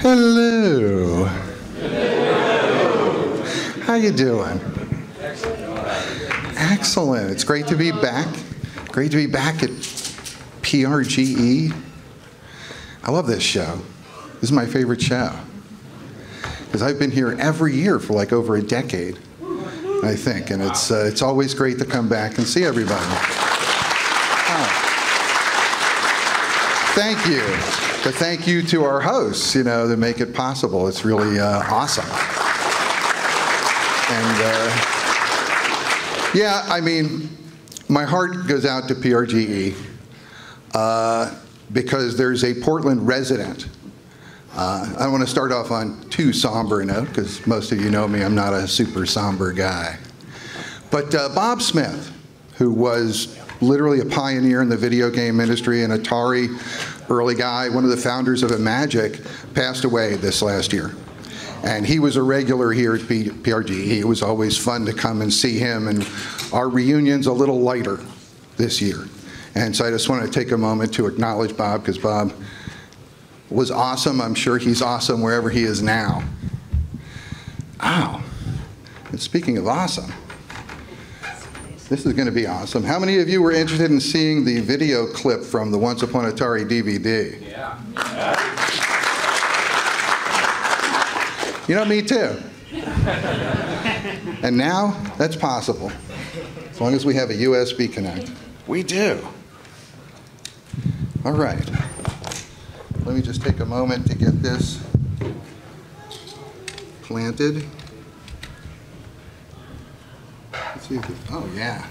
Hello. Hello. How you doing? Excellent. It's great to be back. Great to be back at PRGE. I love this show. This is my favorite show. Because I've been here every year for like over a decade, I think. And it's always great to come back and see everybody. Oh. Thank you. But thank you to our hosts, that make it possible. It's really awesome. And yeah, I mean, my heart goes out to PRGE because there's a Portland resident. I don't want to start off on too somber a note, because most of you know me, I'm not a super somber guy. But Bob Smith, who was literally a pioneer in the video game industry, an Atari early guy, one of the founders of Magic, passed away this last year. And he was a regular here at PRGE. It was always fun to come and see him, and our reunion's a little lighter this year. And so I just want to take a moment to acknowledge Bob, because Bob was awesome. I'm sure he's awesome wherever he is now. Oh, and speaking of awesome, this is going to be awesome. How many of you were interested in seeing the video clip from the Once Upon Atari DVD? Yeah. Me too. And now, that's possible. As long as we have a USB connect. We do. All right. Let me just take a moment to get this planted. Let's see if it, oh yeah.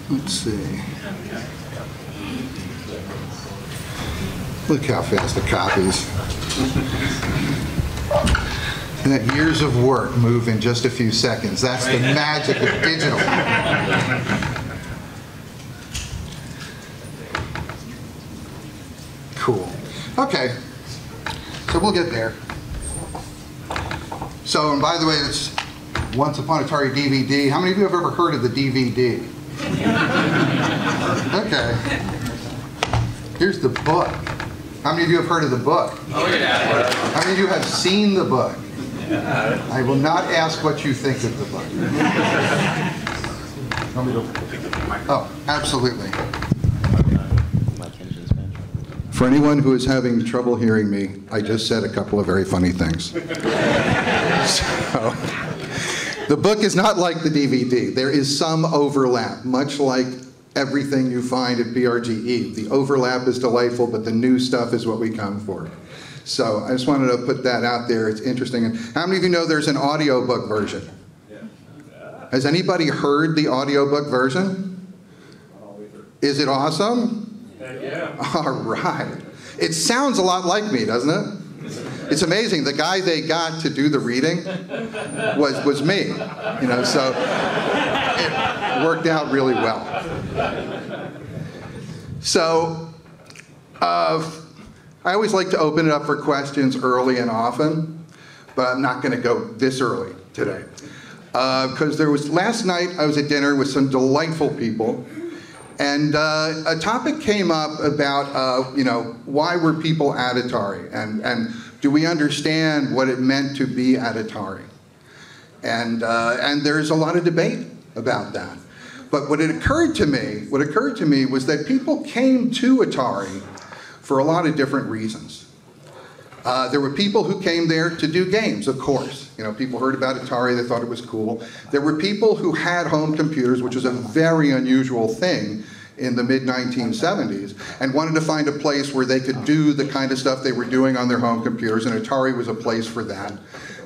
Let's see. Look how fast it copies. And that years of work move in just a few seconds. That's the magic of digital. Cool. Okay. So we'll get there. So, and by the way, it's Once Upon Atari DVD. How many of you have ever heard of the DVD? Okay. Here's the book. How many of you have heard of the book? Oh, yeah. How many of you have seen the book? Yeah. I will not ask what you think of the book. Oh, absolutely. For anyone who is having trouble hearing me, I just said a couple of very funny things. So, the book is not like the DVD. There is some overlap, much like everything you find at PRGE. The overlap is delightful, but the new stuff is what we come for. So I just wanted to put that out there. It's interesting. And how many of you know there's an audiobook version? Yeah. Has anybody heard the audiobook version? Is it awesome? Yeah. All right. It sounds a lot like me, doesn't it? It's amazing. The guy they got to do the reading was me. So it worked out really well. So I always like to open it up for questions early and often, but I'm not going to go this early today. Because last night I was at dinner with some delightful people, and a topic came up about, why were people at Atari, and do we understand what it meant to be at Atari? And there's a lot of debate about that. But what occurred to me was that people came to Atari for a lot of different reasons. There were people who came there to do games, of course. People heard about Atari, they thought it was cool. There were people who had home computers, which was a very unusual thing in the mid-1970s, and wanted to find a place where they could do the kind of stuff they were doing on their home computers, and Atari was a place for that.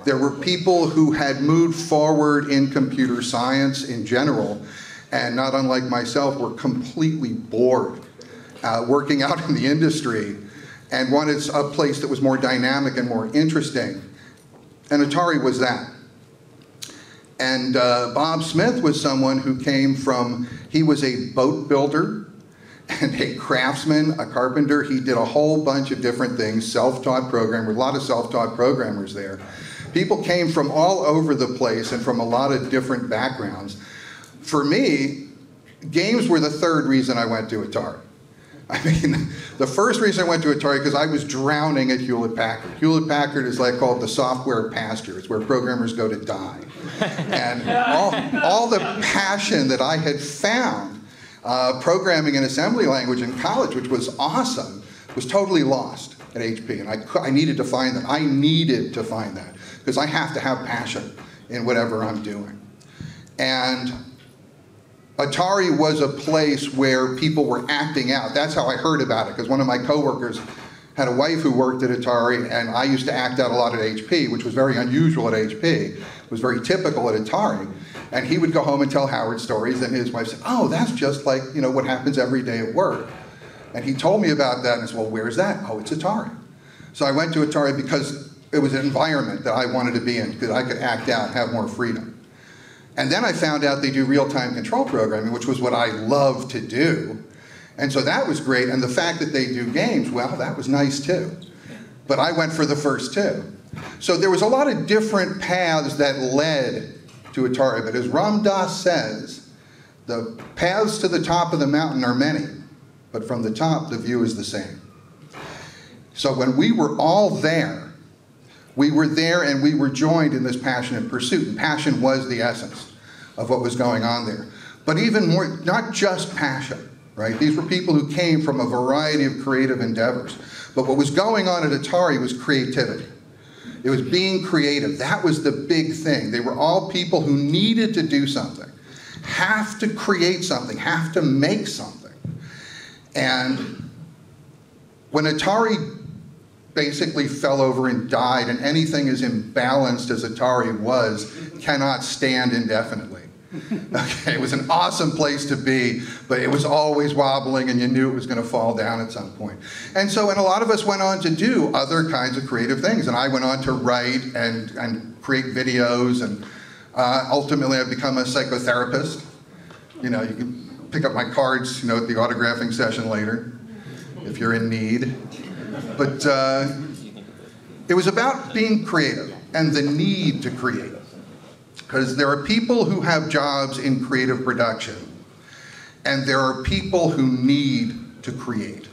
There were people who had moved forward in computer science in general, and not unlike myself, were completely bored working out in the industry and wanted a place that was more dynamic and more interesting. And Atari was that. And Bob Smith was someone who came from, he was a boat builder and a craftsman, a carpenter. He did a whole bunch of different things, self-taught programmer, a lot of self-taught programmers there. People came from all over the place and from a lot of different backgrounds. For me, games were the third reason I went to Atari. I mean, the first reason I went to Atari, because I was drowning at Hewlett-Packard. Hewlett-Packard is like called the software pasture. It's where programmers go to die. And all the passion that I had found programming an assembly language in college, which was awesome, was totally lost at HP. And I needed to find that. I needed to find that, because I have to have passion in whatever I'm doing. And Atari was a place where people were acting out. That's how I heard about it, because one of my coworkers had a wife who worked at Atari, and I used to act out a lot at HP, which was very unusual at HP. It was very typical at Atari. And he would go home and tell Howard stories, and his wife said, oh, that's just like, you know, what happens every day at work. And he told me about that, and I said, well, where's that? Oh, it's Atari. So I went to Atari because it was an environment that I wanted to be in, because I could act out and have more freedom. And then I found out they do real-time control programming, which was what I loved to do. And so that was great. And the fact that they do games, well, that was nice too. But I went for the first two. So there was a lot of different paths that led to Atari. But as Ram Dass says, the paths to the top of the mountain are many, but from the top, the view is the same. So when we were all there, we were there and we were joined in this passionate pursuit. And passion was the essence of what was going on there. But even more, not just passion, right? These were people who came from a variety of creative endeavors. But what was going on at Atari was creativity. It was being creative. That was the big thing. They were all people who needed to do something, have to create something, have to make something. And when Atari basically fell over and died, and anything as imbalanced as Atari was cannot stand indefinitely. Okay, it was an awesome place to be, but it was always wobbling, and you knew it was going to fall down at some point. And so, and a lot of us went on to do other kinds of creative things, and I went on to write and create videos, and ultimately I've become a psychotherapist. You know, you can pick up my cards, you know, at the autographing session later, if you're in need. But it was about being creative and the need to create. Because there are people who have jobs in creative production, and there are people who need to create.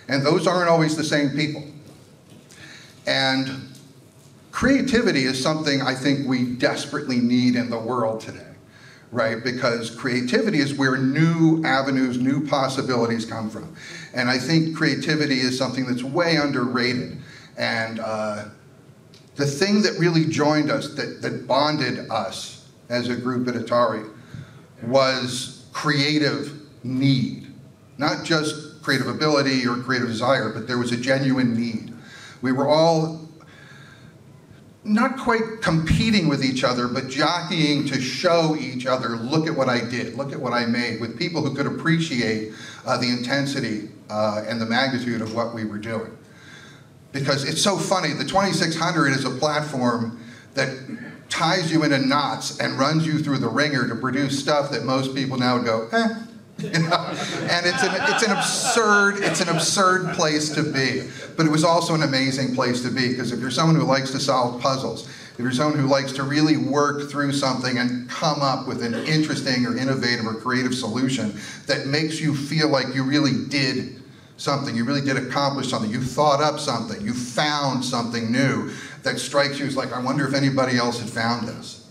And those aren't always the same people. And creativity is something I think we desperately need in the world today, right? Because creativity is where new avenues, new possibilities come from. And I think creativity is something that's way underrated. And the thing that really joined us, that bonded us as a group at Atari, was creative need. Not just creative ability or creative desire, but there was a genuine need. We were all not quite competing with each other, but jockeying to show each other, look at what I did, look at what I made, with people who could appreciate the intensity and the magnitude of what we were doing. Because it's so funny, the 2600 is a platform that ties you into knots and runs you through the ringer to produce stuff that most people now would go, eh. You know? And it's an absurd place to be. But it was also an amazing place to be, because if you're someone who likes to solve puzzles, if you're someone who likes to really work through something and come up with an interesting or innovative or creative solution that makes you feel like you really did something, you really did accomplish something, you thought up something, you found something new that strikes you as like, I wonder if anybody else had found this,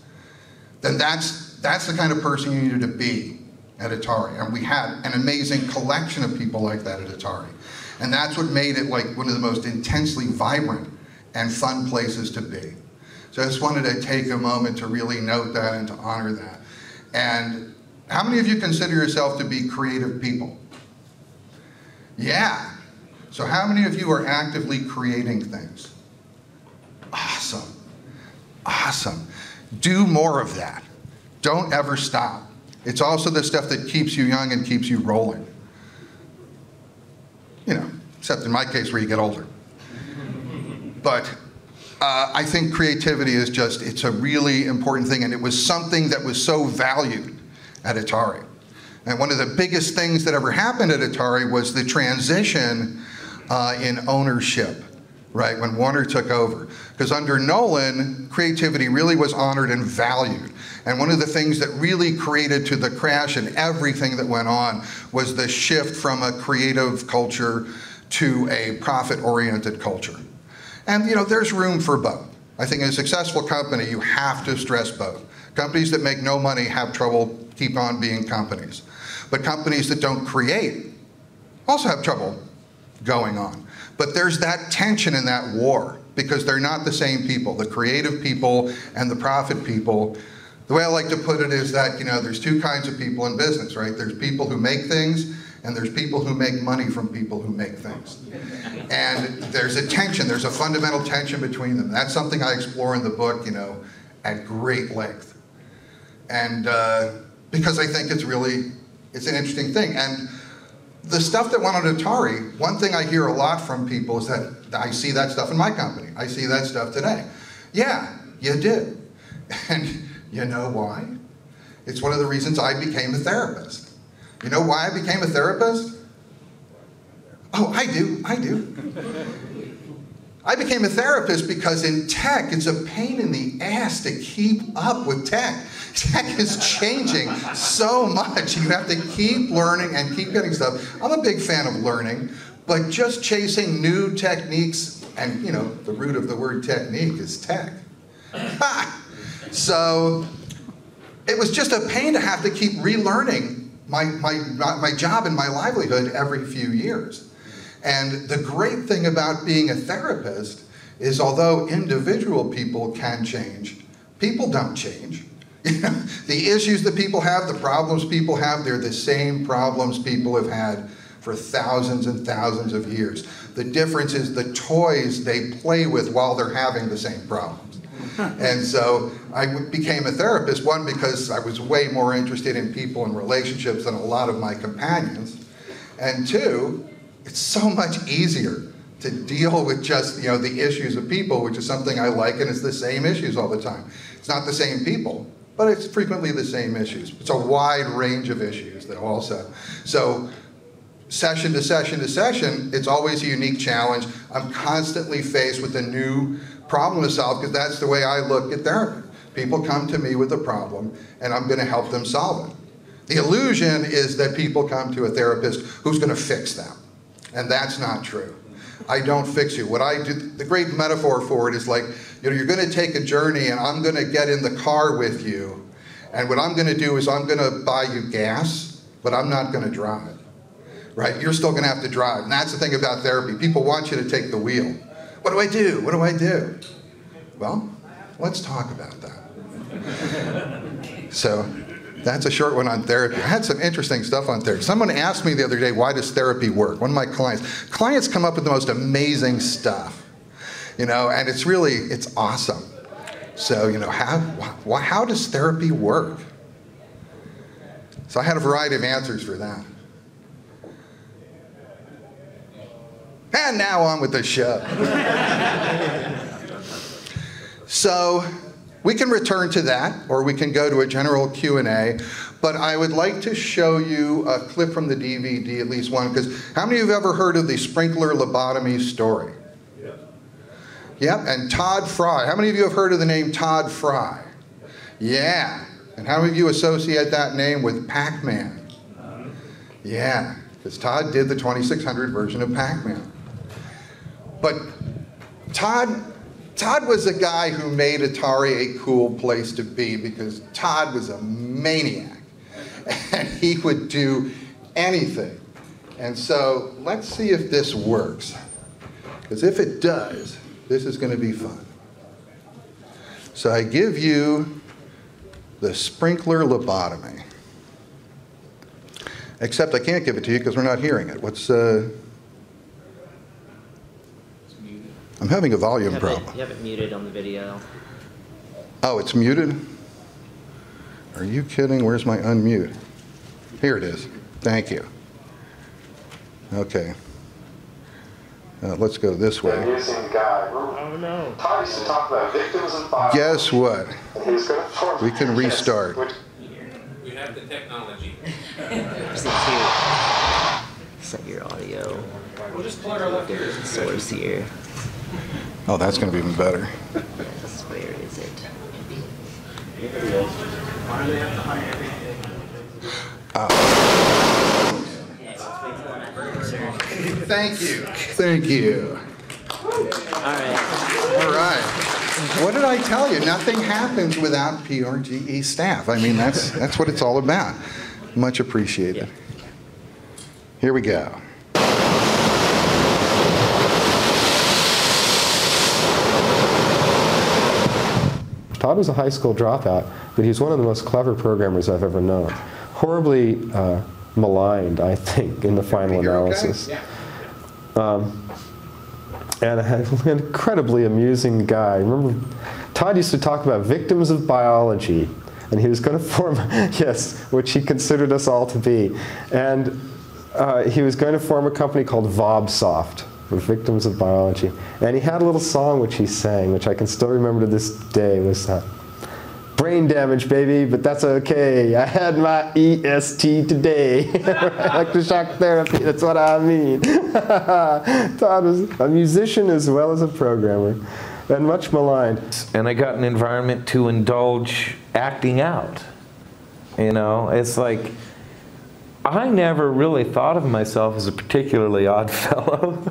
then that's the kind of person you needed to be at Atari. And we had an amazing collection of people like that at Atari. And that's what made it like one of the most intensely vibrant and fun places to be. So I just wanted to take a moment to really note that and to honor that. And how many of you consider yourself to be creative people? Yeah. So how many of you are actively creating things? Awesome. Awesome. Do more of that. Don't ever stop. It's also the stuff that keeps you young and keeps you rolling. You know, except in my case where you get older. But I think creativity is just, it's a really important thing, and it was something that was so valued at Atari. And one of the biggest things that ever happened at Atari was the transition in ownership, right, when Warner took over. Because under Nolan, creativity really was honored and valued. And one of the things that really created to the crash and everything that went on was the shift from a creative culture to a profit-oriented culture. And there's room for both. I think in a successful company, you have to stress both. Companies that make no money have trouble keep on being companies. But companies that don't create also have trouble going on. But there's that tension in that war because they're not the same people, the creative people and the profit people. The way I like to put it is that, there's two kinds of people in business, right? There's people who make things and there's people who make money from people who make things. And there's a tension, there's a fundamental tension between them. That's something I explore in the book, at great length. And because I think it's an interesting thing. And the stuff that went on Atari, one thing I hear a lot from people is that I see that stuff in my company. I see that stuff today. Yeah, you did. And you know why? It's one of the reasons I became a therapist. You know why I became a therapist? Oh, I do. I became a therapist because in tech, it's a pain in the ass to keep up with tech. Tech is changing so much. You have to keep learning and keep getting stuff. I'm a big fan of learning, but just chasing new techniques, and the root of the word technique is tech. So it was just a pain to have to keep relearning my job and my livelihood every few years. And the great thing about being a therapist is although individual people can change, people don't change. The issues that people have, the problems people have, they're the same problems people have had for thousands and thousands of years. The difference is the toys they play with while they're having the same problems. And so I became a therapist, one, because I was way more interested in people and relationships than a lot of my companions. And two, it's so much easier to deal with just the issues of people, which is something I like, and it's the same issues all the time. It's not the same people, but it's frequently the same issues. It's a wide range of issues that also. So session to session to session, it's always a unique challenge. I'm constantly faced with a new problem to solve because that's the way I look at therapy. People come to me with a problem and I'm going to help them solve it. The illusion is that people come to a therapist who's going to fix them. And that's not true. I don't fix you. What I do, the great metaphor for it is like, you're going to take a journey and I'm going to get in the car with you. And what I'm going to do is I'm going to buy you gas, but I'm not going to drive. Right? You're still going to have to drive. And that's the thing about therapy. People want you to take the wheel. What do I do? What do I do? Well, let's talk about that. So that's a short one on therapy. I had some interesting stuff on therapy. Someone asked me the other day, why does therapy work? One of my clients come up with the most amazing stuff, and it's awesome. So, how does therapy work? So I had a variety of answers for that. And now on with the show. So we can return to that, or we can go to a general Q&A, but I would like to show you a clip from the DVD, at least one, because how many of you have ever heard of the sprinkler lobotomy story? Yep, and Tod Frye. How many of you have heard of the name Tod Frye? Yeah, and how many of you associate that name with Pac-Man? Yeah, because Tod did the 2600 version of Pac-Man. But Tod was a guy who made Atari a cool place to be because Tod was a maniac and he would do anything. And so let's see if this works. Because if it does, this is going to be fun. So I give you the sprinkler lobotomy. Except I can't give it to you because we're not hearing it. I'm having a volume problem. You have it muted on the video. Oh, it's muted? Are you kidding? Where's my unmute? Here it is. Thank you. Okay. Let's go this way. Oh no. Todd used to talk about victims and files. Guess what? We can restart. We have the technology. Set your audio. We'll just plug our left ears. Source here. Oh, that's going to be even better. Yes, where is it? Thank you. Thank you. All right. What did I tell you? Nothing happens without PRGE staff. I mean, that's what it's all about. Much appreciated. Here we go. Tod was a high school dropout, but he's one of the most clever programmers I've ever known. Horribly maligned, I think, in the final analysis. And an incredibly amusing guy. Remember, Tod used to talk about victims of biology, and he was going to form, yes, which he considered us all to be. And he was going to form a company called VobSoft, for victims of biology. And he had a little song which he sang, which I can still remember to this day. It was brain damage, baby, but that's okay. I had my EST today. Electroshock therapy, that's what I mean. Tod was a musician as well as a programmer, and much maligned. And I got an environment to indulge acting out. You know, it's like, I never really thought of myself as a particularly odd fellow.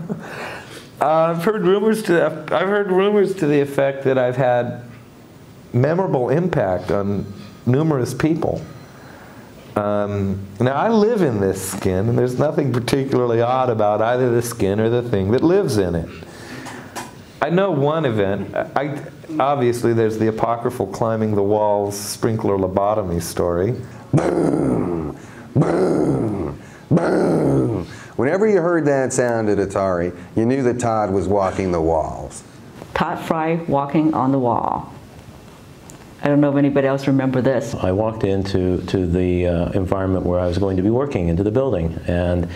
I've heard rumors to the effect that I've had memorable impact on numerous people. Now I live in this skin, and there's nothing particularly odd about either the skin or the thing that lives in it. I know one event. Obviously, there's the apocryphal climbing the walls sprinkler lobotomy story. Boom, boom, boom. Whenever you heard that sound at Atari, you knew that Tod was walking the walls. Tod Frye walking on the wall. I don't know if anybody else remember this. I walked into the environment where I was going to be working, into the building, and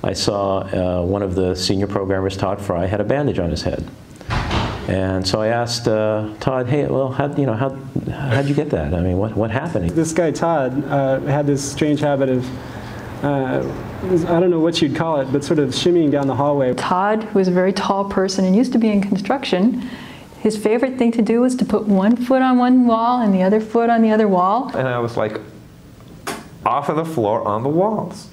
I saw one of the senior programmers, Tod Frye, had a bandage on his head. And so I asked Tod, hey, well, how'd you get that? I mean, what happened? This guy, Tod, had this strange habit of, I don't know what you'd call it, but sort of shimmying down the hallway. Tod, who was a very tall person and used to be in construction, his favorite thing to do was to put one foot on one wall and the other foot on the other wall. And I was like, off of the floor on the walls.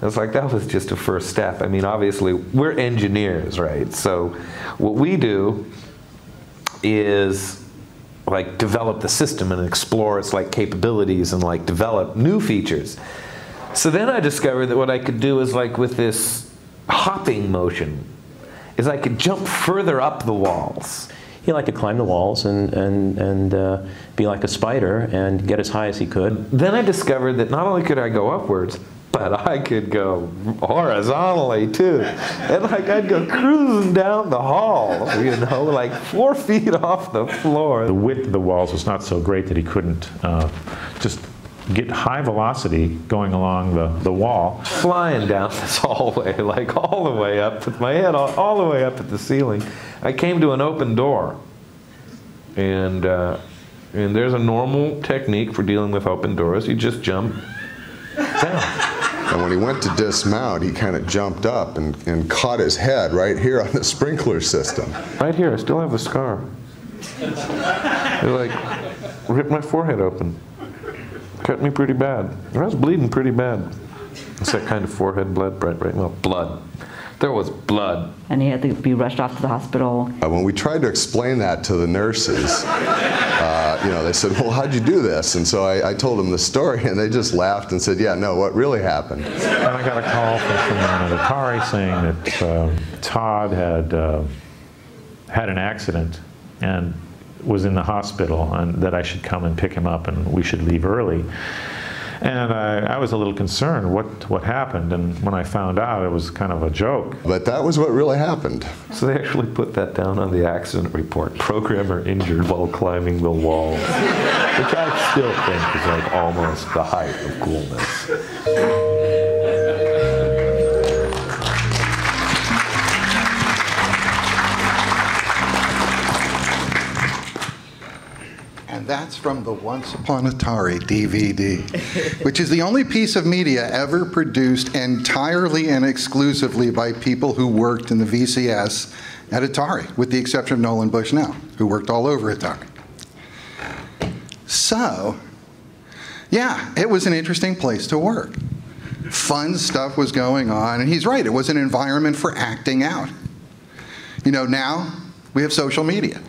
I was like, that was just a first step. I mean, obviously, we're engineers, right? So what we do is like develop the system and explore its like capabilities and like develop new features. So then I discovered that what I could do is like with this hopping motion, is I could jump further up the walls. He liked to climb the walls and be like a spider and get as high as he could. Then I discovered that not only could I go upwards, but I could go horizontally too. And like I'd go cruising down the hall, you know, like 4 feet off the floor. The width of the walls was not so great that he couldn't just get high velocity going along the wall. Flying down this hallway, like all the way up, with my head all the way up at the ceiling. I came to an open door. And there's a normal technique for dealing with open doors. You just jump down. And when he went to dismount, he kind of jumped up and caught his head right here on the sprinkler system. Right here, I still have the scar. It like ripped my forehead open. Cut me pretty bad. I was bleeding pretty bad. It's that kind of forehead blood, right? Well, blood. There was blood. And he had to be rushed off to the hospital. When we tried to explain that to the nurses, you know, they said, well, how'd you do this? And so I told them the story, and they just laughed and said, yeah, no, what really happened? And I got a call from someone at Atari saying that Tod had an accident and was in the hospital, and that I should come and pick him up and we should leave early. And I was a little concerned what happened, and when I found out, it was kind of a joke. But that was what really happened. So they actually put that down on the accident report. Programmer injured while climbing the walls. Which I still think is like almost the height of coolness. And that's from the Once Upon Atari DVD, which is the only piece of media ever produced entirely and exclusively by people who worked in the VCS at Atari, with the exception of Nolan Bushnell, who worked all over Atari. So, yeah, it was an interesting place to work. Fun stuff was going on, and he's right, it was an environment for acting out. You know, now we have social media.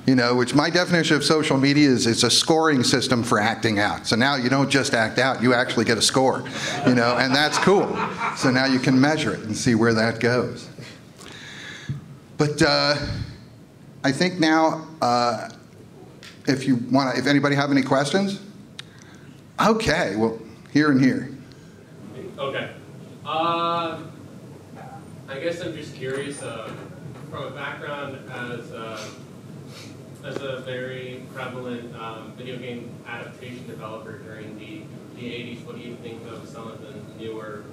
You know, which my definition of social media is it's a scoring system for acting out. So now you don't just act out, you actually get a score, you know, and that's cool. So now you can measure it and see where that goes. But I think now, if anybody have any questions? Okay, well, here and here. Okay. I guess I'm just curious, from a background as a very prevalent video game adaptation developer during the 80s, what do you think of some of the newer,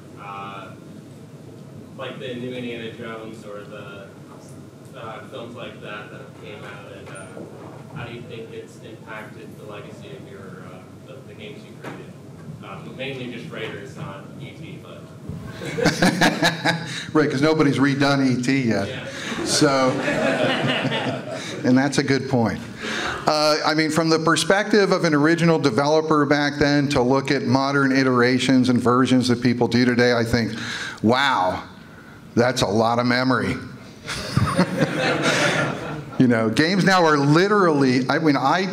like the new Indiana Jones or the films like that have came out, and how do you think it's impacted the legacy of your of the games you created? Mainly just Raiders, not E.T., but... Right, because nobody's redone E.T. yet. Yeah. So, and that's a good point. I mean, from the perspective of an original developer back then, to look at modern iterations and versions that people do today, I think, wow, that's a lot of memory. You know, games now are literally, I mean, I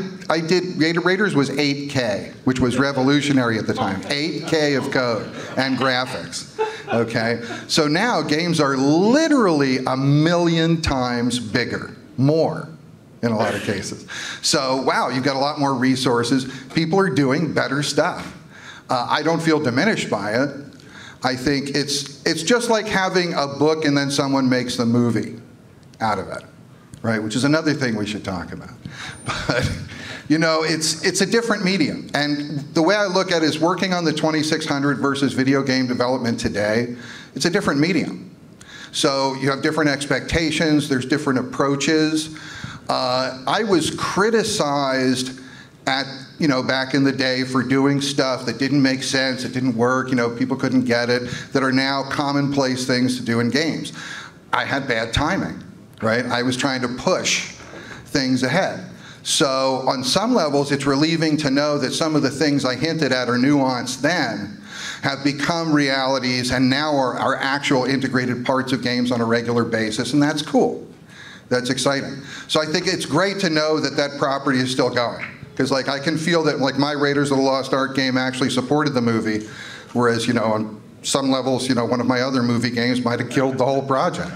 did, Raiders was 8K, which was revolutionary at the time. 8K of code and graphics, okay? So now games are literally 1,000,000 times bigger, more in a lot of cases. So, wow, you've got a lot more resources. People are doing better stuff. I don't feel diminished by it. I think it's just like having a book and then someone makes the movie out of it, right? Which is another thing we should talk about. But, you know, it's a different medium. And the way I look at it is working on the 2600 versus video game development today, it's a different medium. So you have different expectations, there's different approaches. I was criticized back in the day for doing stuff that didn't make sense, it didn't work, people couldn't get it, that are now commonplace things to do in games. I had bad timing, right? I was trying to push things ahead. So on some levels, it's relieving to know that some of the things I hinted at or nuanced then have become realities and now are actual integrated parts of games on a regular basis, and that's cool. That's exciting. So I think it's great to know that that property is still going. Because I can feel that my Raiders of the Lost Ark game actually supported the movie, whereas on some levels one of my other movie games might have killed the whole project.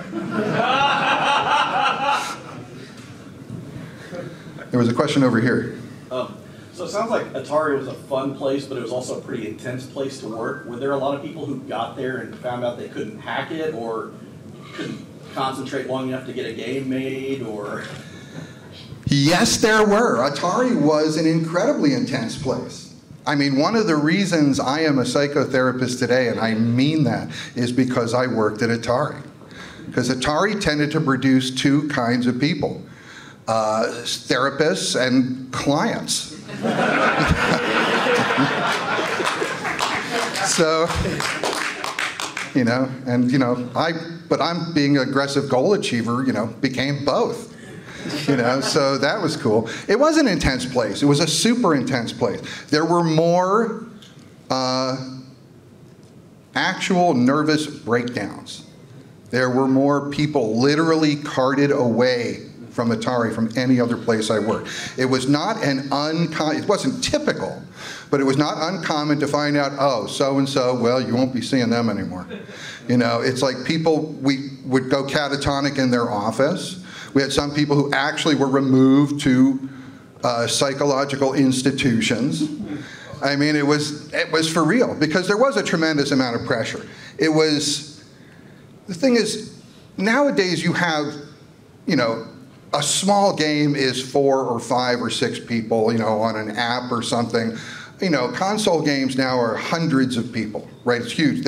There was a question over here. So it sounds like Atari was a fun place, but it was also a pretty intense place to work. Were there a lot of people who got there and found out they couldn't hack it or couldn't concentrate long enough to get a game made, or? Yes, there were. Atari was an incredibly intense place. I mean, one of the reasons I am a psychotherapist today, and I mean that, is because I worked at Atari. Because Atari tended to produce two kinds of people, therapists and clients. So, but I'm being an aggressive goal achiever, became both. So that was cool. It was an intense place. It was a super intense place. There were more actual nervous breakdowns. There were more people literally carted away from Atari from any other place I worked. It was not it wasn't typical, but it was not uncommon to find out, oh, so-and-so, well, you won't be seeing them anymore. It's like people, we would go catatonic in their office. We had some people who actually were removed to psychological institutions. I mean, it was for real, because there was a tremendous amount of pressure. The thing is, nowadays you have, a small game is 4 or 5 or 6 people, on an app or something. Console games now are hundreds of people, right? It's huge.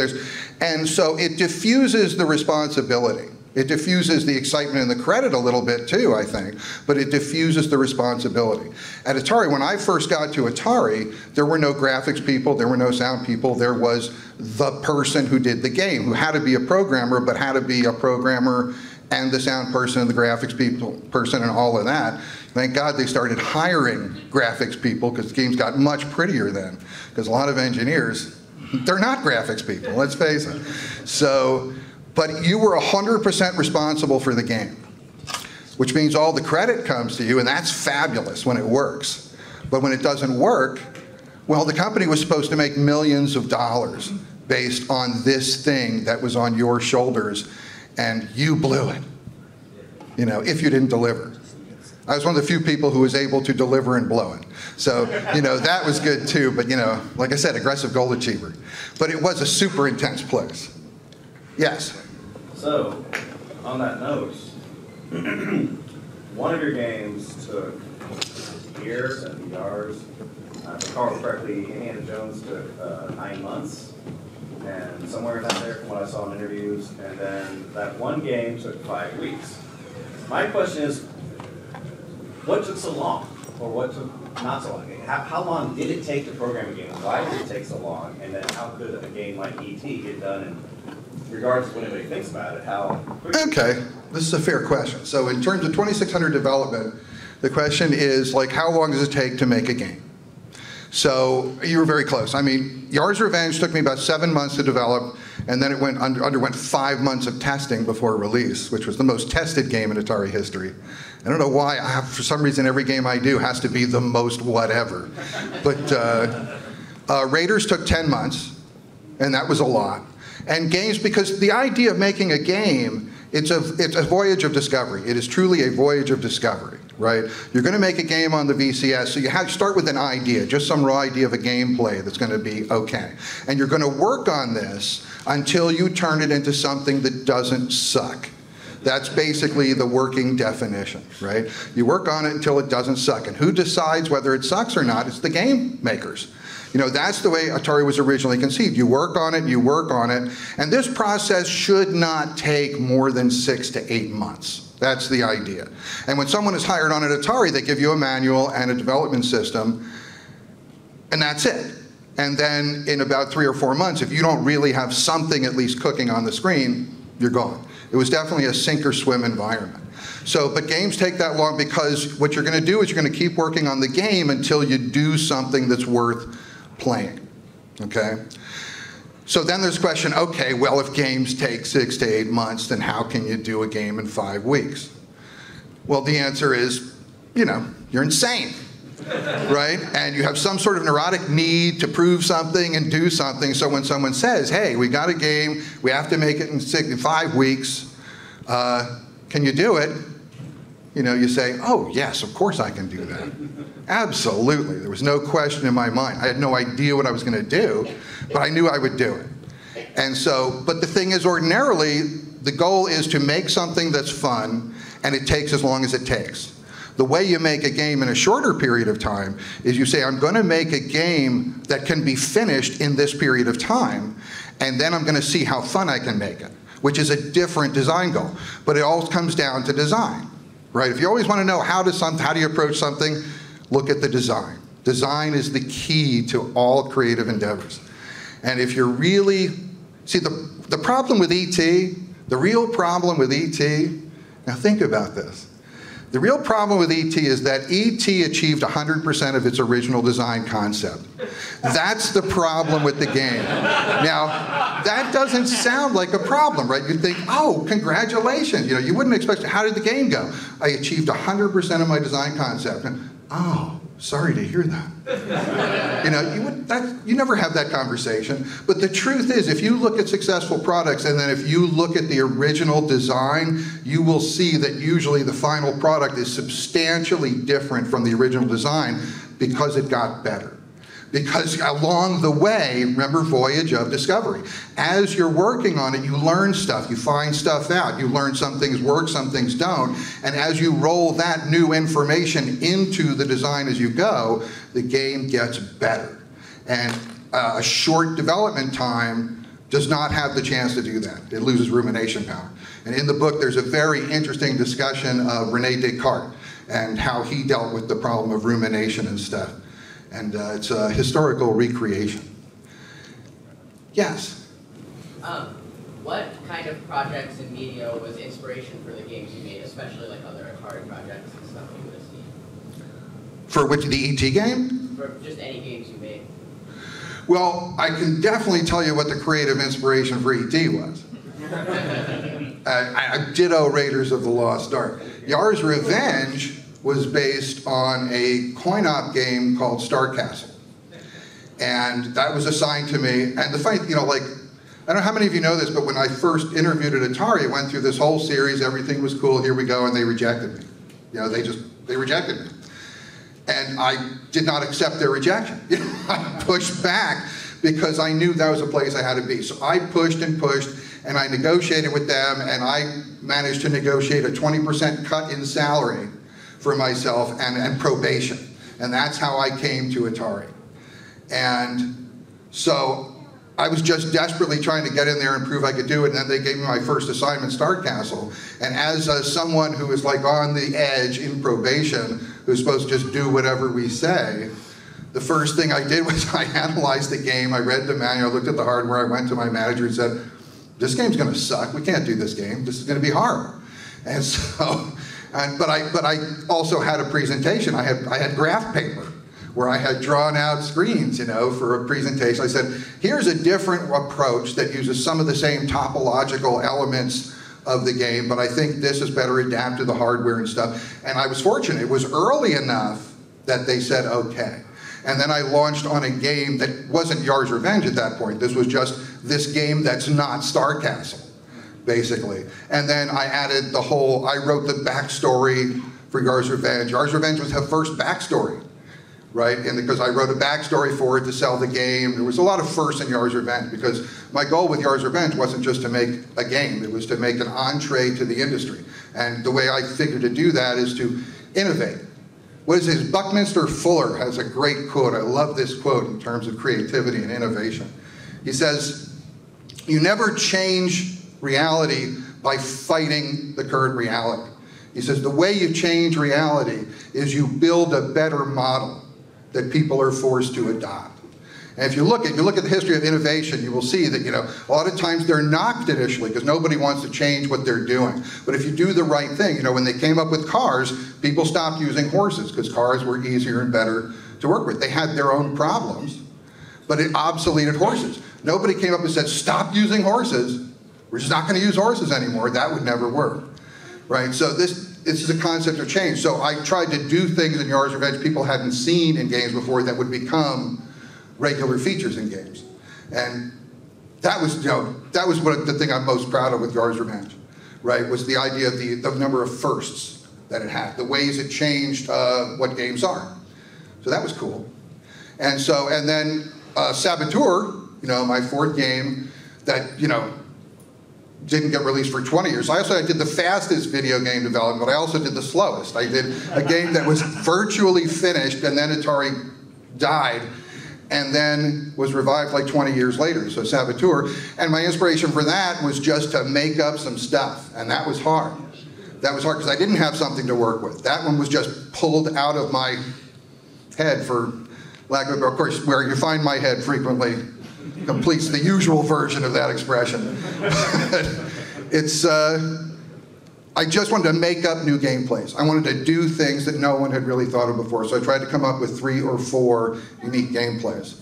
And so it diffuses the responsibility. It diffuses the excitement and the credit a little bit too, I think, but it diffuses the responsibility. At Atari, when I first got to Atari, there were no graphics people, there were no sound people, there was the person who did the game, who had to be a programmer, but had to be a programmer and the sound person and the graphics person and all of that. Thank God they started hiring graphics people because games got much prettier then. Because a lot of engineers, they're not graphics people, let's face it. So, but you were 100% responsible for the game, which means all the credit comes to you, and that's fabulous when it works. But when it doesn't work, well, the company was supposed to make millions of dollars based on this thing that was on your shoulders, and you blew it, you know, if you didn't deliver. I was one of the few people who was able to deliver and blow it. So, you know, that was good too, but you know, like I said, aggressive goal achiever. But it was a super intense place. Yes? So, on that note, one of your games took years and yards. If I recall correctly, Indiana Jones took 9 months. And somewhere down there from what I saw in interviews, and then that one game took 5 weeks. My question is, what took so long? Or what took not so long? How long did it take to program a game? Why did it take so long? And then how could a game like E.T. get done? And regardless of what anybody thinks about it, how quickly? Okay, this is a fair question. So in terms of 2600 development, the question is, like, how long does it take to make a game? So you were very close. I mean, Yar's Revenge took me about 7 months to develop, and then it underwent 5 months of testing before release, which was the most tested game in Atari history. I don't know why, for some reason every game I do has to be the most whatever. But Raiders took 10 months, and that was a lot. And games, because the idea of making a game, it's a voyage of discovery. It is truly a voyage of discovery, right? You're going to make a game on the VCS, so you have to start with an idea, just some raw idea of a gameplay that's going to be okay. And you're going to work on this until you turn it into something that doesn't suck. That's basically the working definition, right? You work on it until it doesn't suck. And who decides whether it sucks or not? It's the game makers. You know, that's the way Atari was originally conceived. You work on it, and this process should not take more than 6 to 8 months. That's the idea. And when someone is hired on at Atari, they give you a manual and a development system, and that's it. And then in about 3 or 4 months, if you don't really have something at least cooking on the screen, you're gone. It was definitely a sink or swim environment. So, but games take that long because what you're going to do is you're going to keep working on the game until you do something that's worth playing, okay? So then there's the question, okay, well, if games take 6 to 8 months, then how can you do a game in 5 weeks? Well, the answer is, you know, you're insane, right? And you have some sort of neurotic need to prove something and do something, so when someone says, hey, we got a game, we have to make it in 5 weeks, can you do it? You know, you say, oh, yes, of course I can do that. Absolutely. There was no question in my mind. I had no idea what I was going to do, but I knew I would do it. And so, but the thing is, ordinarily, the goal is to make something that's fun, and it takes as long as it takes. The way you make a game in a shorter period of time is you say, I'm going to make a game that can be finished in this period of time, and then I'm going to see how fun I can make it, which is a different design goal. But it all comes down to design. Right? If you always want to know how do you approach something, look at the design. Design is the key to all creative endeavors. And if you're really, see the problem with E.T., the real problem with E.T., now think about this. The real problem with E.T. is that E.T. achieved 100% of its original design concept. That's the problem with the game. Now, that doesn't sound like a problem, right? You'd think, oh, congratulations. You know, you wouldn't expect, how did the game go? I achieved 100% of my design concept. And, oh, sorry to hear that. You know, you never have that conversation. But the truth is, if you look at successful products and then if you look at the original design, you will see that usually the final product is substantially different from the original design because it got better. Because along the way, remember, voyage of discovery. As you're working on it, you learn stuff, you find stuff out, you learn some things work, some things don't, and as you roll that new information into the design as you go, the game gets better. And a short development time does not have the chance to do that. It loses rumination power. And in the book, there's a very interesting discussion of Rene Descartes and how he dealt with the problem of rumination and stuff. And it's a historical recreation. Yes? What kind kind of projects in media was inspiration for the games you made, especially like other Atari projects and stuff you would have seen? For which, the ET game? For just any games you made. Well, I can definitely tell you what the creative inspiration for ET was. I ditto Raiders of the Lost Ark. Yar's Revenge was based on a coin-op game called Star Castle. And that was assigned to me. And the funny, you know, like, I don't know how many of you know this, but when I first interviewed at Atari, I went through this whole series, everything was cool, here we go, and they rejected me. You know, they rejected me. And I did not accept their rejection. I pushed back because I knew that was a place I had to be. So I pushed and pushed, and I negotiated with them, and I managed to negotiate a 20% cut in salary for myself and probation. And that's how I came to Atari. And so I was just desperately trying to get in there and prove I could do it, and then they gave me my first assignment, Star Castle. And as someone who is like on the edge in probation, who's supposed to just do whatever we say, the first thing I did was I analyzed the game, I read the manual, I looked at the hardware, I went to my manager and said, this game's gonna suck, we can't do this game, this is gonna be horrible. And so, but I also had a presentation, I had graph paper, where I had drawn out screens, you know, for a presentation. I said, here's a different approach that uses some of the same topological elements of the game, but I think this is better adapted to the hardware and stuff. And I was fortunate, it was early enough that they said, okay. And then I launched on a game that wasn't Yar's Revenge at that point. This was just this game that's not Star Castle, basically. And then I added the whole, I wrote the backstory for Yar's Revenge. Yar's Revenge was her first backstory. Right, and because I wrote a backstory for it to sell the game. There was a lot of firsts in Yar's Revenge because my goal with Yar's Revenge wasn't just to make a game, it was to make an entree to the industry. And the way I figured to do that is to innovate. What is this? Buckminster Fuller has a great quote. I love this quote in terms of creativity and innovation. He says, you never change reality by fighting the current reality. He says, the way you change reality is you build a better model that people are forced to adopt. And if you look at the history of innovation, you will see that, you know, a lot of times they're knocked initially because nobody wants to change what they're doing. But if you do the right thing, you know, when they came up with cars, people stopped using horses because cars were easier and better to work with. They had their own problems, but it obsoleted horses. Nobody came up and said, stop using horses. We're just not going to use horses anymore. That would never work, right? So this is a concept of change. So I tried to do things in Yar's Revenge people hadn't seen in games before that would become regular features in games. And that was, you know, that was the thing I'm most proud of with Yar's Revenge, right? Was the idea of the number of firsts that it had, the ways it changed what games are. So that was cool. And so, and then Saboteur, you know, my fourth game that, you know, didn't get released for 20 years. I did the fastest video game development, but I also did the slowest. I did a game that was virtually finished, and then Atari died, and then was revived like 20 years later, so Saboteur. And my inspiration for that was just to make up some stuff, and that was hard. That was hard because I didn't have something to work with. That one was just pulled out of my head, for lack of course, where you find my head frequently completes the usual version of that expression. It's, I just wanted to make up new gameplays. I wanted to do things that no one had really thought of before, so I tried to come up with 3 or 4 unique gameplays.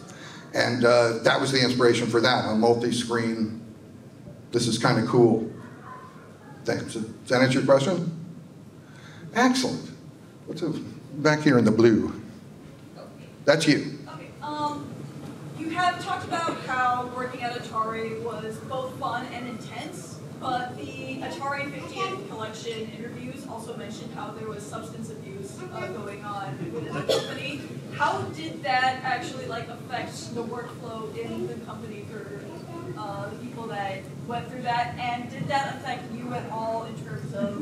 And that was the inspiration for that, a multi-screen, this is kind of cool thing. So, does that answer your question? Excellent. What's back here in the blue? That's you. You have talked about how working at Atari was both fun and intense, but the Atari 50th collection interviews also mentioned how there was substance abuse going on within the company. How did that actually affect the workflow in the company for the people that went through that, and did that affect you at all in terms of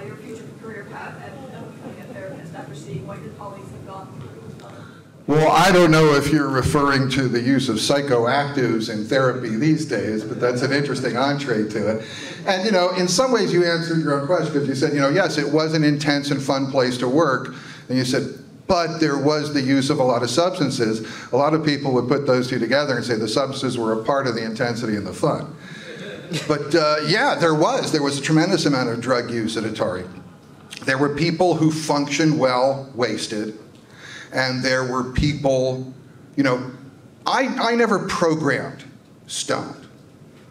your future career path as becoming a therapist after seeing what your colleagues have gone through? Well, I don't know if you're referring to the use of psychoactives in therapy these days, but that's an interesting entree to it. And, you know, in some ways you answered your own question because you said, you know, yes, it was an intense and fun place to work. And you said, but there was the use of a lot of substances. A lot of people would put those two together and say the substances were a part of the intensity and the fun. But yeah, there was a tremendous amount of drug use at Atari. There were people who functioned well wasted, and there were people, you know, I never programmed stoned,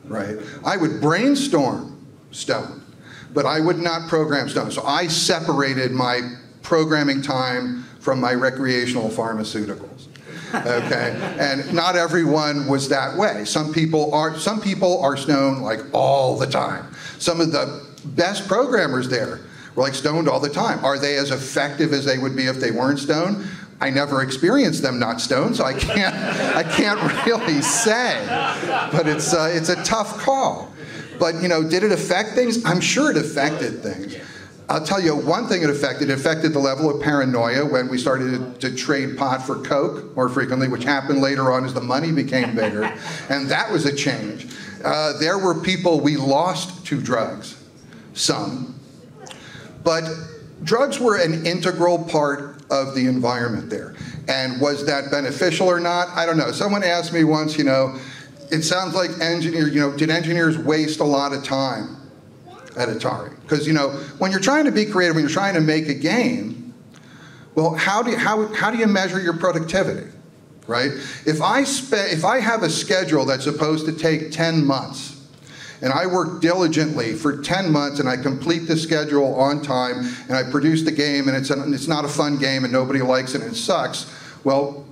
right? I would brainstorm stoned, but I would not program stoned. So I separated my programming time from my recreational pharmaceuticals. Okay, and not everyone was that way. Some people are stoned like all the time. Some of the best programmers there were like stoned all the time. Are they as effective as they would be if they weren't stoned? I never experienced them not stoned, so I can't really say. But it's a tough call. But you know, did it affect things? I'm sure it affected things. I'll tell you one thing it affected the level of paranoia when we started to trade pot for Coke more frequently, which happened later on as the money became bigger. And that was a change. There were people we lost to drugs, some. But drugs were an integral part of the environment there. And was that beneficial or not? I don't know. Someone asked me once, you know, it sounds like engineers, you know, did engineers waste a lot of time at Atari? Because, you know, when you're trying to be creative, when you're trying to make a game, well, how do you measure your productivity, right? If I have a schedule that's supposed to take 10 months, and I work diligently for 10 months, and I complete the schedule on time, and I produce the game, and it's not a fun game, and nobody likes it, and it sucks, well,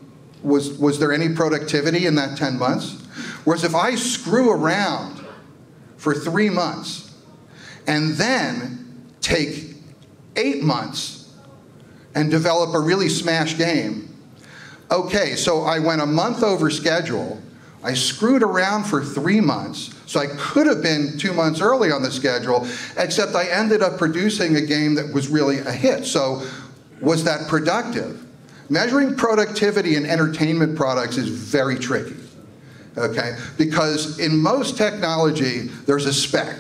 was there any productivity in that 10 months? Whereas if I screw around for 3 months, and then take 8 months and develop a really smash game, okay, so I went a month over schedule, I screwed around for 3 months, so I could have been 2 months early on the schedule, except I ended up producing a game that was really a hit. So was that productive? Measuring productivity in entertainment products is very tricky, okay? Because in most technology, there's a spec.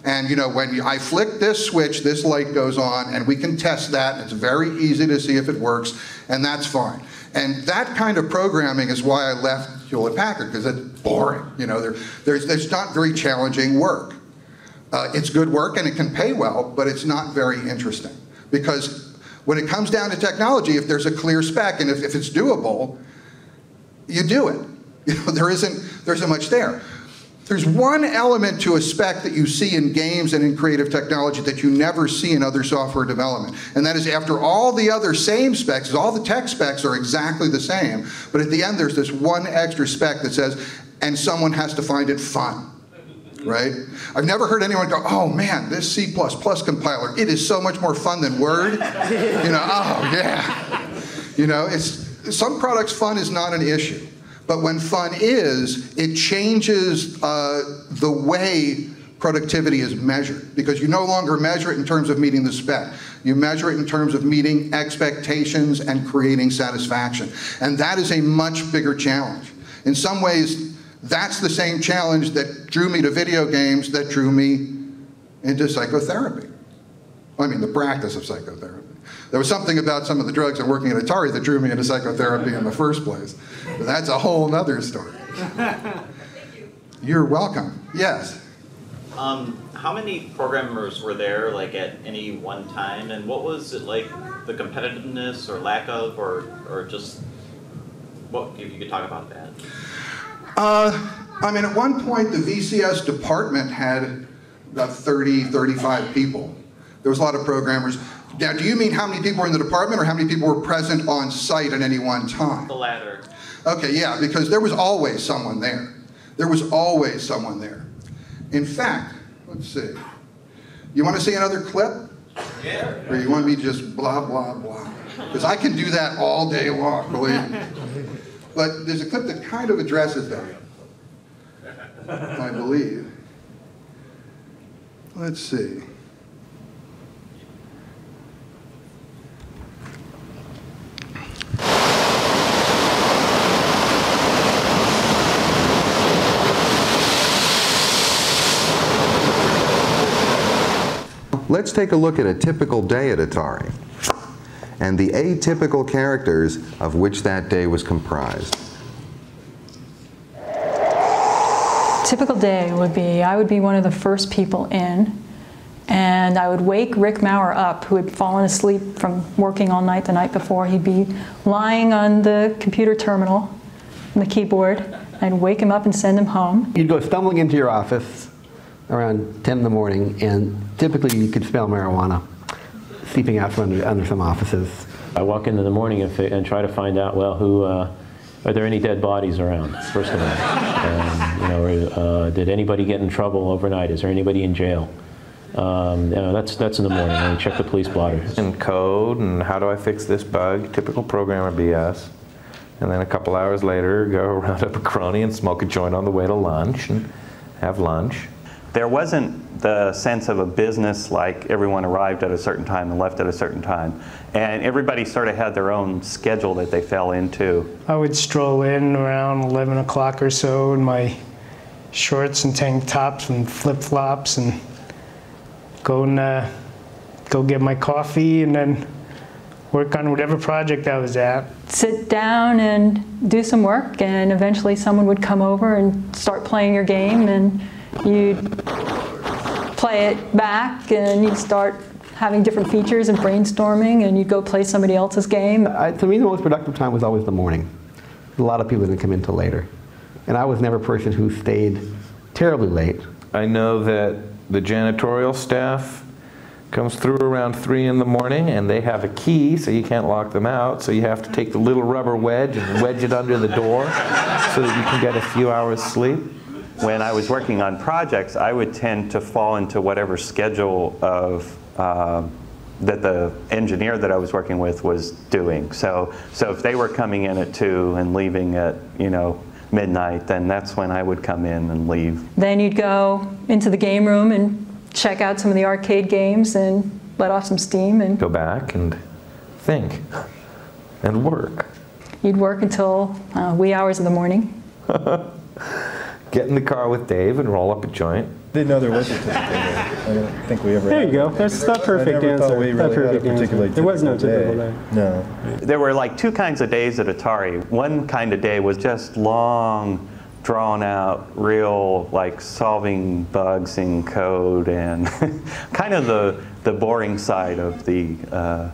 And you know, when I flick this switch, this light goes on, and we can test that. It's very easy to see if it works, and that's fine. And that kind of programming is why I left Hewlett-Packard, because it's boring. You know, there's not very challenging work. It's good work, and it can pay well, but it's not very interesting. Because when it comes down to technology, if there's a clear spec, and if it's doable, you do it. You know, there isn't much there. There's one element to a spec that you see in games and in creative technology that you never see in other software development. And that is, after all the other same specs, all the tech specs are exactly the same, but at the end there's this one extra spec that says, and someone has to find it fun, right? I've never heard anyone go, oh man, this C++ compiler, it is so much more fun than Word. You know, oh yeah. You know, some products fun is not an issue. But when fun is, it changes the way productivity is measured, because you no longer measure it in terms of meeting the spec. You measure it in terms of meeting expectations and creating satisfaction. And that is a much bigger challenge. In some ways, that's the same challenge that drew me to video games, that drew me into psychotherapy. I mean, the practice of psychotherapy. There was something about some of the drugs and working at Atari that drew me into psychotherapy in the first place. But that's a whole other story. Thank you. You're welcome. Yes? How many programmers were there, like, at any one time? And what was it like, the competitiveness or lack of, or just, what, if you could talk about that? I mean, at one point, the VCS department had about 30, 35 people. There was a lot of programmers. Now, do you mean how many people were in the department, or how many people were present on site at any one time? The latter. Okay, yeah, because there was always someone there. There was always someone there. In fact, let's see. You want to see another clip? Yeah. Or you want me to just blah, blah, blah? Because I can do that all day long, believe me. But there's a clip that kind of addresses that, I believe. Let's see. Let's take a look at a typical day at Atari and the atypical characters of which that day was comprised. typical day would be, I would be one of the first people in, and I would wake Rick Maurer up, who had fallen asleep from working all night the night before. He'd be lying on the computer terminal, on the keyboard. I'd wake him up and send him home. You'd go stumbling into your office around 10 in the morning, and typically you could smell marijuana seeping out from under some offices. I walk in the morning and try to find out, well, are there any dead bodies around, first of all? Did anybody get in trouble overnight? Is there anybody in jail? That's in the morning. I check the police blotter. And code, and how do I fix this bug? Typical programmer BS. And then a couple hours later, go round up a crony and smoke a joint on the way to lunch and have lunch. There wasn't the sense of a business like everyone arrived at a certain time and left at a certain time. And everybody sort of had their own schedule that they fell into. I would stroll in around 11 o'clock or so in my shorts and tank tops and flip-flops and go get my coffee and then work on whatever project I was at. Sit down and do some work, and eventually someone would come over and start playing your game, and you'd play it back, and you'd start having different features and brainstorming, and you'd go play somebody else's game. To me, the most productive time was always the morning. A lot of people didn't come in till later. And I was never a person who stayed terribly late. I know that the janitorial staff comes through around 3 in the morning, and they have a key, so you can't lock them out, so you have to take the little rubber wedge and wedge it under the door so that you can get a few hours sleep. When I was working on projects, I would tend to fall into whatever schedule of that the engineer that I was working with was doing. So if they were coming in at 2 and leaving at midnight, then that's when I would come in and leave. Then you'd go into the game room and check out some of the arcade games and let off some steam and go back and think and work. You'd work until wee hours of the morning. Get in the car with Dave and roll up a joint. Didn't know there was a typical day. I don't think we ever. There you go. That's the perfect answer. There was no typical day. No. There were like 2 kinds of days at Atari. One kind of day was just long, drawn out, real, like solving bugs in code and kind of the boring side of the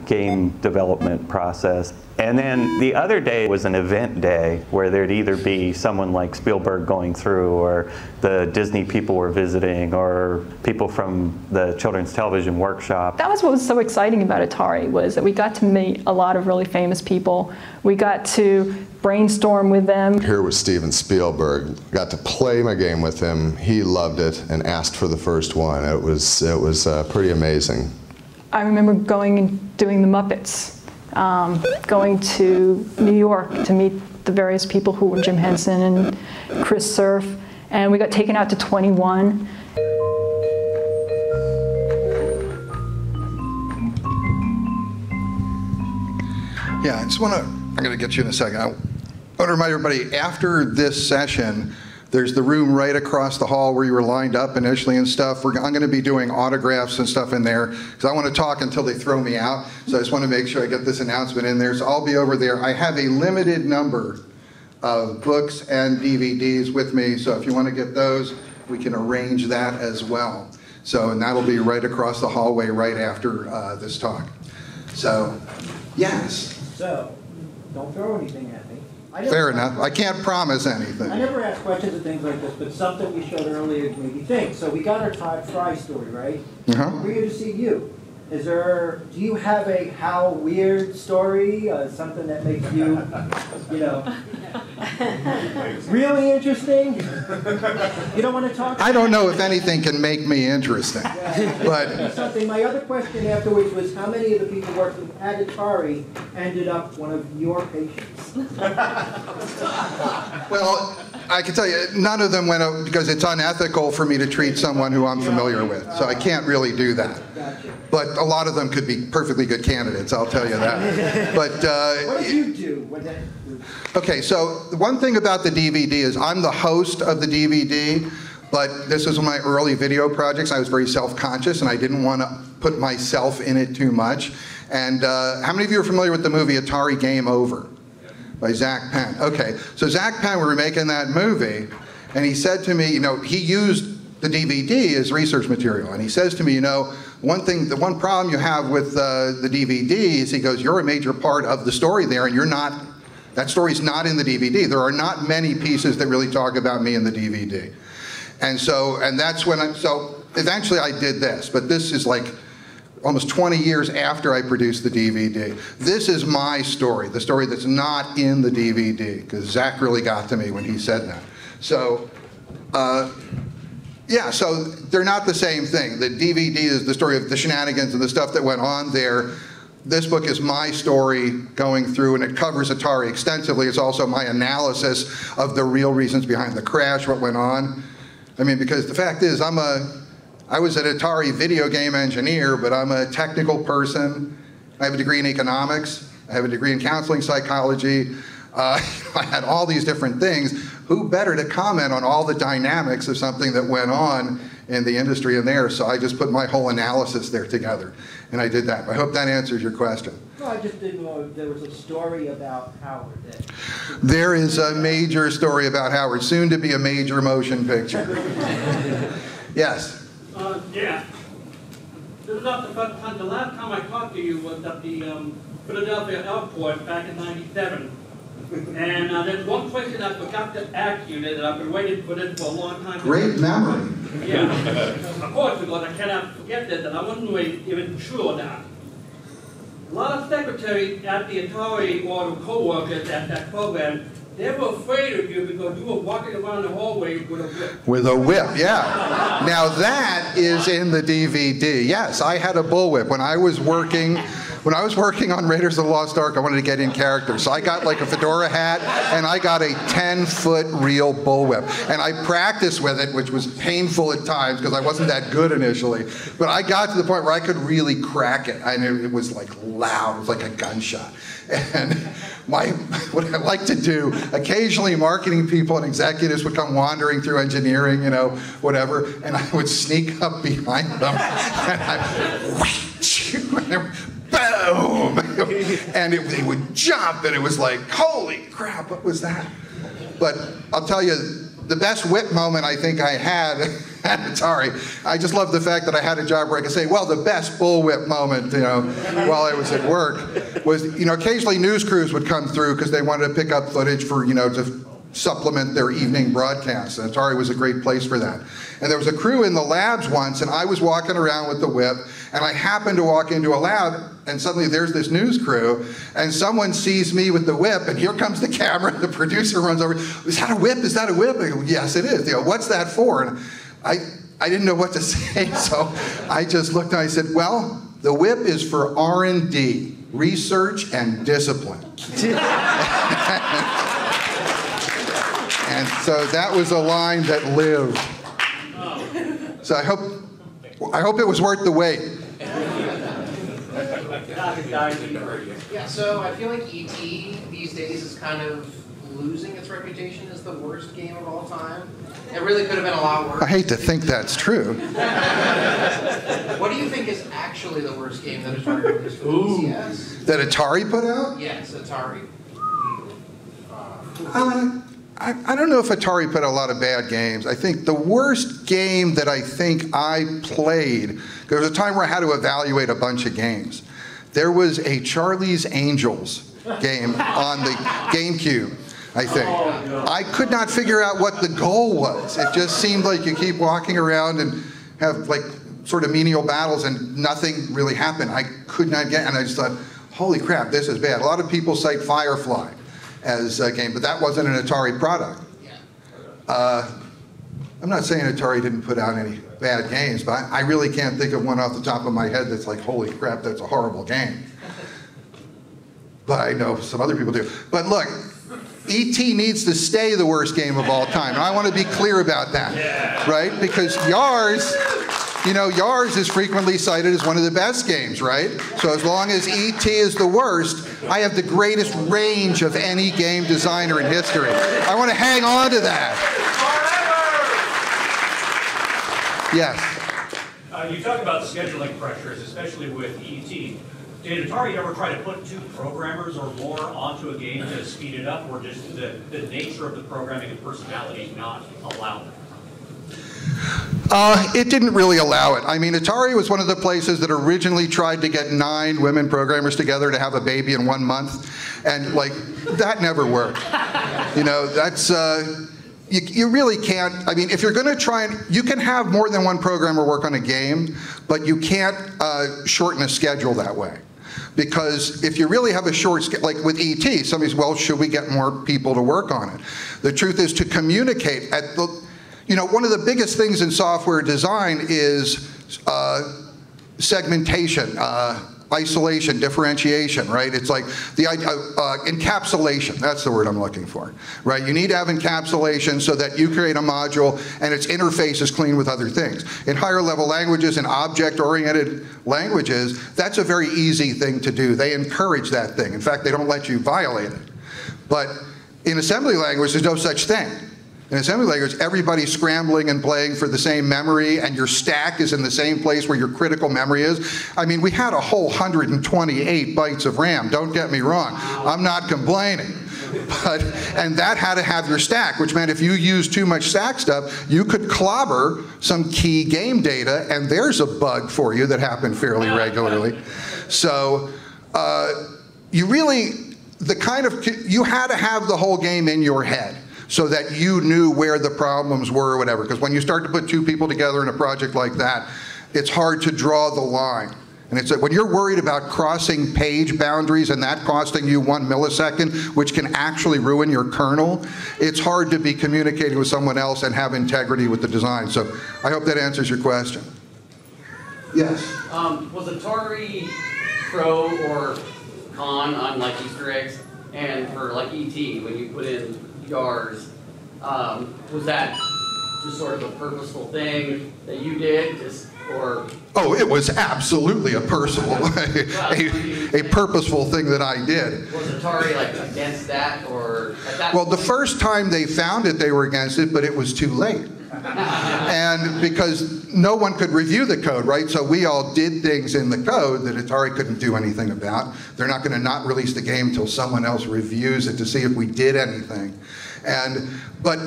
game development process. And then the other day was an event day where there'd either be someone like Spielberg going through, or the Disney people were visiting, or people from the Children's Television Workshop. That was what was so exciting about Atari, was that we got to meet a lot of really famous people. We got to brainstorm with them. Here was Steven Spielberg. Got to play my game with him. He loved it and asked for the first one. It was pretty amazing. I remember going and doing the Muppets, going to New York to meet the various people who were Jim Henson and Chris Cerf, and we got taken out to 21. Yeah, I just want to, I'm going to get you in a second. I want to remind everybody, after this session, there's the room right across the hall where you were lined up initially and stuff. I'm going to be doing autographs and stuff in there because I want to talk until they throw me out. So I just want to make sure I get this announcement in there. So I'll be over there. I have a limited number of books and DVDs with me. So if you want to get those, we can arrange that as well. So, and that'll be right across the hallway right after this talk. So, yes. So, don't throw anything at me. Fair enough. I can't promise anything. I never ask questions of things like this, but something we showed earlier made me think. So we got our Tod Frye story, right? We're here to see you. Do you have a how weird story? Something that makes you, really interesting? You don't want to talk? I don't know if anything can make me interesting. But my other question afterwards was, how many of the people working at Atari ended up one of your patients? Well, I can tell you, none of them went out because it's unethical for me to treat someone who I'm familiar with. So I can't really do that. But a lot of them could be perfectly good candidates, I'll tell you that. But what did you do? Okay, so one thing about the DVD is I'm the host of the DVD, but this was one of my early video projects. I was very self-conscious, and I didn't want to put myself in it too much. And how many of you are familiar with the movie Atari Game Over by Zach Penn? Okay, so Zach Penn, we were making that movie, And he said to me, you know, he used the DVD as research material. And he says to me, you know, the one problem you have with the DVD is, he goes, you're a major part of the story there, and you're not, that story's not in the DVD. There are not many pieces that really talk about me in the DVD. And so, and that's when so eventually I did this, but this is like almost 20 years after I produced the DVD. This is my story, the story that's not in the DVD, because Zach really got to me when he said that. So, yeah, so they're not the same thing. The DVD is the story of the shenanigans and the stuff that went on there. This book is my story going through, and it covers Atari extensively. It's also my analysis of the real reasons behind the crash, what went on. I mean, because the fact is, I was an Atari video game engineer, but I'm a technical person. I have a degree in economics. I have a degree in counseling psychology. I had all these different things. Who better to comment on all the dynamics of something that went on in the industry in there? So I just put my whole analysis there together, and I did that. I hope that answers your question. No, I just didn't know if there was a story about Howard. There is a major story about Howard, soon to be a major motion picture. Yes? Yeah. This is not the first time. The last time I talked to you was at the Philadelphia airport back in '97. And there's one question I forgot to ask you that I've been waiting for this for a long time. Great memory. Yeah. Of course, because I cannot forget this, and I wasn't really even sure of that. A lot of secretaries at the Atari or the co-workers at that program, they were afraid of you because you were walking around the hallway with a whip. With a whip, yeah. Now that is in the DVD. Yes, I had a bullwhip when I was working. When I was working on Raiders of the Lost Ark, I wanted to get in character. So I got like a fedora hat, and I got a 10-foot real bullwhip. And I practiced with it, which was painful at times because I wasn't that good initially. But I got to the point where I could really crack it. I mean, it was like loud, it was like a gunshot. And what I like to do, occasionally marketing people and executives would come wandering through engineering, you know, whatever, and I would sneak up behind them, and boom! And they would jump, and it was like, holy crap, what was that? But I'll tell you, the best whip moment I think I had at Atari, I just love the fact that I had a job where I could say, well, the best bullwhip moment, you know, while I was at work was, you know, occasionally news crews would come through because they wanted to pick up footage for, you know, to supplement their evening broadcasts. And Atari was a great place for that. And there was a crew in the labs once, and I was walking around with the whip, and I happened to walk into a lab, and suddenly there's this news crew, and someone sees me with the whip, and here comes the camera, and the producer runs over, is that a whip? Is that a whip? I go, yes, it is. They go, what's that for? And I didn't know what to say, so I just looked and I said, well, the whip is for R&D, research and discipline. And so that was a line that lived. So I hope it was worth the wait. Yeah, so I feel like E.T. these days is kind of losing its reputation as the worst game of all time. It really could have been a lot worse. I hate to think that's true. What do you think is actually the worst game that Atari released for the PCS? That Atari put out? Yes, Atari. I don't know if Atari put out a lot of bad games. I think the worst game that I think I played, there was a time where I had to evaluate a bunch of games. There was a Charlie's Angels game on the GameCube, I think. I could not figure out what the goal was. It just seemed like you keep walking around and have like sort of menial battles and nothing really happened. I could not get, and I just thought, holy crap, this is bad. A lot of people cite Firefly as a game, but that wasn't an Atari product. I'm not saying Atari didn't put out any bad games, but I really can't think of one off the top of my head that's like, holy crap, that's a horrible game. But I know some other people do. But look, E.T. needs to stay the worst game of all time, and I want to be clear about that, right? Because Yars, you know, Yars is frequently cited as one of the best games, right? So as long as E.T. is the worst, I have the greatest range of any game designer in history. I want to hang on to that. Yes? You talk about scheduling pressures, especially with E.T. did Atari ever try to put 2 programmers or more onto a game to speed it up, or just the nature of the programming and personality not allow that? It didn't really allow it. I mean, Atari was one of the places that originally tried to get 9 women programmers together to have a baby in 1 month, and like, that never worked. You know, that's, you really can't, I mean, if you're gonna try and, you can have more than 1 programmer work on a game, but you can't shorten a schedule that way. Because if you really have a short, like with ET, somebody says, well, should we get more people to work on it? The truth is to communicate at the, you know, one of the biggest things in software design is segmentation, isolation, differentiation, right? It's like the encapsulation, that's the word I'm looking for, right? You need to have encapsulation so that you create a module and its interface is clean with other things. In higher level languages and object-oriented languages, that's a very easy thing to do. They encourage that thing. In fact, they don't let you violate it. But in assembly language, there's no such thing. In assembly language, everybody's scrambling and playing for the same memory, and your stack is in the same place where your critical memory is. I mean, we had a whole 128 bytes of RAM, don't get me wrong. I'm not complaining. But, and that had to have your stack, which meant if you used too much stack stuff, you could clobber some key game data, and there's a bug for you that happened fairly regularly. So you really, you had to have the whole game in your head, so that you knew where the problems were or whatever. Because when you start to put 2 people together in a project like that, it's hard to draw the line. And it's like when you're worried about crossing page boundaries and that costing you 1 millisecond, which can actually ruin your kernel, it's hard to be communicating with someone else and have integrity with the design. So I hope that answers your question. Yes? Was Atari pro or con on like Easter eggs? And for like ET, when you put in Yars, was that just sort of a purposeful thing that you did, or? Oh, it was absolutely a personal, a purposeful thing that I did. Was Atari like against that, or at that Well, the first time they found it, they were against it, but it was too late. And because no one could review the code, right? So we all did things in the code that Atari couldn't do anything about. They're not going to not release the game until someone else reviews it to see if we did anything. But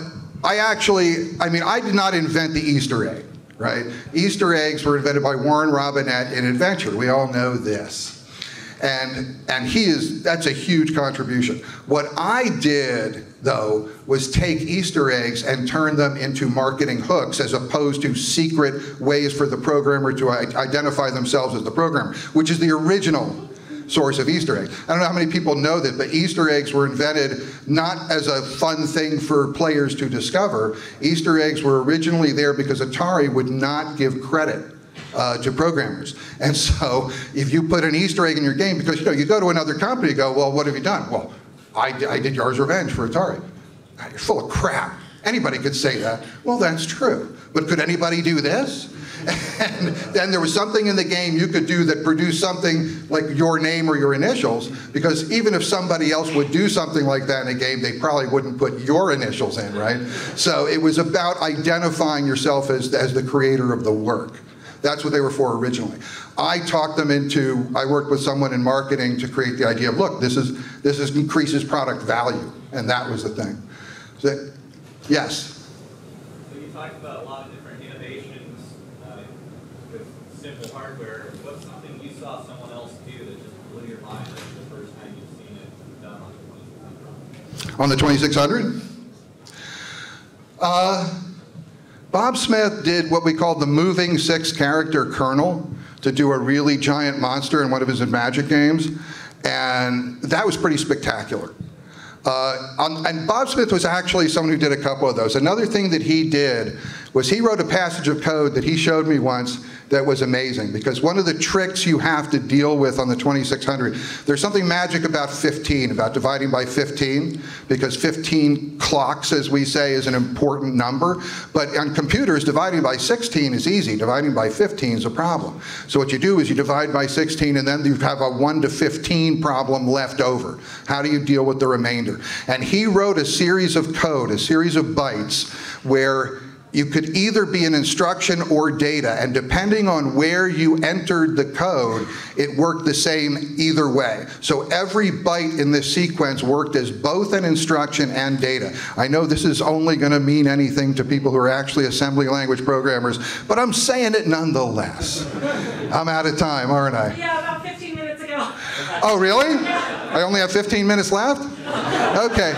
I did not invent the Easter egg, right? Easter eggs were invented by Warren Robinette in Adventure. We all know this. And that's a huge contribution. What I did, though, was take Easter eggs and turn them into marketing hooks as opposed to secret ways for the programmer to identify themselves as the programmer, which is the original source of Easter eggs. I don't know how many people know that, but Easter eggs were invented not as a fun thing for players to discover. Easter eggs were originally there because Atari would not give credit to programmers. And so if you put an Easter egg in your game, because you go to another company and go, well, what have you done? Well, I did Yars' Revenge for Atari. You're full of crap. Anybody could say that. Well, that's true. But could anybody do this? And then there was something in the game you could do that produced something like your name or your initials, because even if somebody else would do something like that in a game, they probably wouldn't put your initials in, right? So it was about identifying yourself as the creator of the work. That's what they were for originally. I worked with someone in marketing to create the idea of, look, this increases product value, and that was the thing. So, yes? So you talked about a lot of different innovations with simple hardware. What's something you saw someone else do that just blew your mind the first time you've seen it done on the 2600? On the 2600? Bob Smith did what we called the moving 6-character kernel to do a really giant monster in one of his Magic games, and that was pretty spectacular. And Bob Smith was actually someone who did a couple of those. Another thing that he did was he wrote a passage of code that he showed me once that was amazing, because one of the tricks you have to deal with on the 2600, there's something magic about 15, about dividing by 15, because 15 clocks, as we say, is an important number. But on computers, dividing by 16 is easy. Dividing by 15 is a problem. So what you do is you divide by 16, and then you have a 1 to 15 problem left over. How do you deal with the remainder? And he wrote a series of code, a series of bytes, where you could either be an instruction or data, and depending on where you entered the code, it worked the same either way. So every byte in this sequence worked as both an instruction and data. I know this is only going to mean anything to people who are actually assembly language programmers, but I'm saying it nonetheless. I'm out of time, aren't I? Yeah, about 15 minutes ago. Oh, really? I only have 15 minutes left? Okay.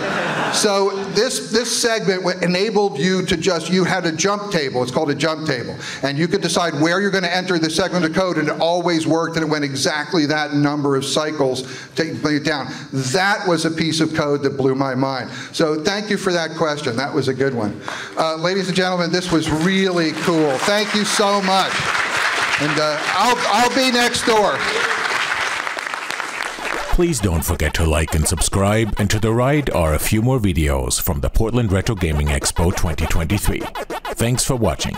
So this segment enabled you to you had a jump table. It's called a jump table. And you could decide where you're going to enter the segment of code, and it always worked, and it went exactly that number of cycles to bring it down. That was a piece of code that blew my mind. So thank you for that question. That was a good one. Ladies and gentlemen, this was really cool. Thank you so much. And I'll be next door. Please don't forget to like and subscribe, and to the right are a few more videos from the Portland Retro Gaming Expo 2023. Thanks for watching.